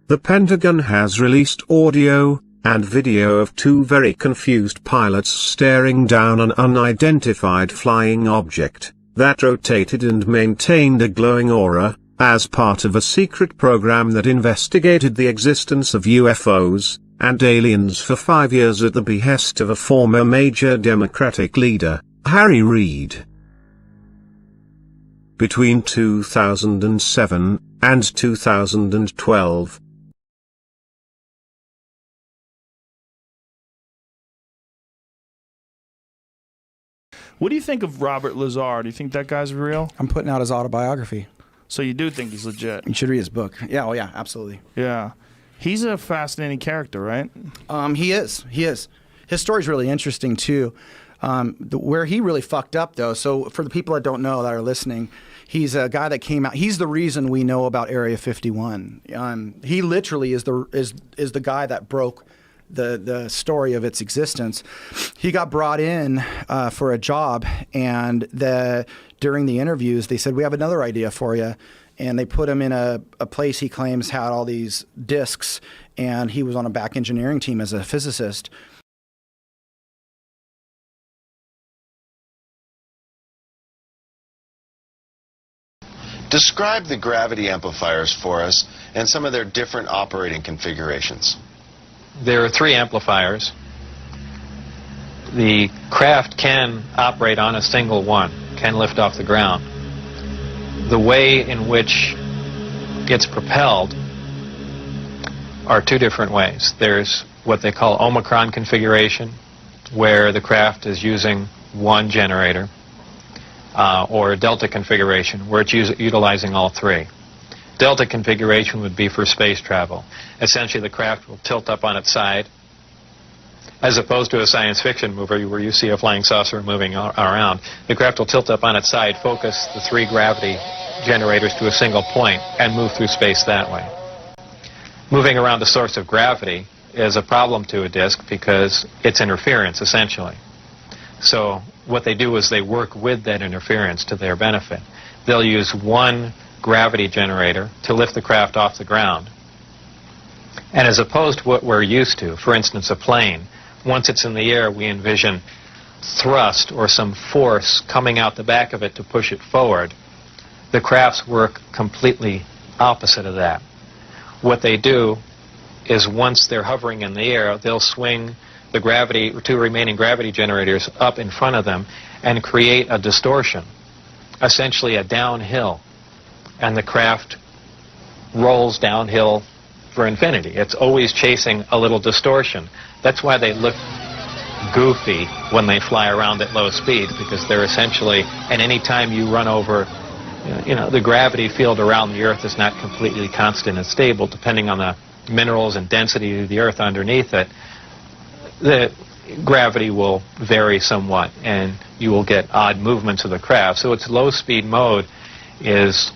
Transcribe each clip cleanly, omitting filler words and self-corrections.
The Pentagon has released audio and video of two very confused pilots staring down an unidentified flying object that rotated and maintained a glowing aura, as part of a secret program that investigated the existence of UFOs and aliens for 5 years at the behest of a former major Democratic leader, Harry Reid. Between 2007 and 2012, what do you think of Robert Lazar? Do you think that guy's real? I'm putting out his autobiography. So you do think he's legit? You should read his book. Yeah, oh yeah, absolutely. Yeah. He's a fascinating character, right? He is. His story's really interesting, too. Where he really fucked up, though, so for the people that don't know that are listening, he's a guy that came out. He's the reason we know about Area 51. He literally is the guy that broke the story of its existence. He got brought in for a job, and during the interviews, they said, "We have another idea for you." And they put him in a place he claims had all these discs, and he was on a back engineering team as a physicist. Describe the gravity amplifiers for us and some of their different operating configurations. There are 3 amplifiers. The craft can operate on a single one, can lift off the ground. The way in which it's propelled are 2 different ways. There's what they call Omicron configuration, where the craft is using one generator, or a Delta configuration, where it's utilizing all 3. Delta configuration would be for space travel. Essentially, the craft will tilt up on its side, as opposed to a science fiction movie where you see a flying saucer moving around. The craft will tilt up on its side, focus the 3 gravity generators to a single point, and move through space that way. Moving around the source of gravity is a problem to a disk because it's interference, essentially. So what they do is they work with that interference to their benefit. They'll use one gravity generator to lift the craft off the ground. And as opposed to what we're used to, for instance, a plane, once it's in the air, we envision thrust or some force coming out the back of it to push it forward. The crafts work completely opposite of that. What they do is once they're hovering in the air, they'll swing the 2 remaining gravity generators up in front of them and create a distortion, essentially a downhill. And the craft rolls downhill for infinity. It's always chasing a little distortion. That's why they look goofy when they fly around at low speed, because they're essentially, and any time you run over, the gravity field around the Earth is not completely constant and stable, depending on the minerals and density of the Earth underneath it. The gravity will vary somewhat, and you will get odd movements of the craft. So its low-speed mode is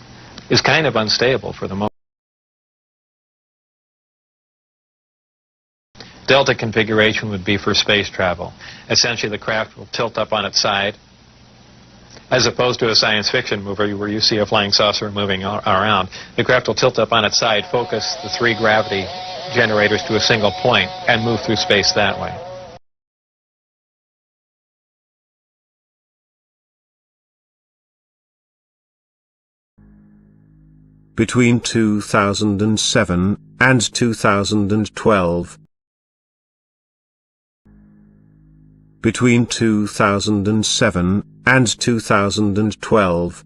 kind of unstable for the moment. Delta configuration would be for space travel. Essentially, the craft will tilt up on its side, as opposed to a science fiction movie where you see a flying saucer moving around. The craft will tilt up on its side, focus the 3 gravity generators to a single point, and move through space that way. Between 2007 and 2012. Between 2007 and 2012.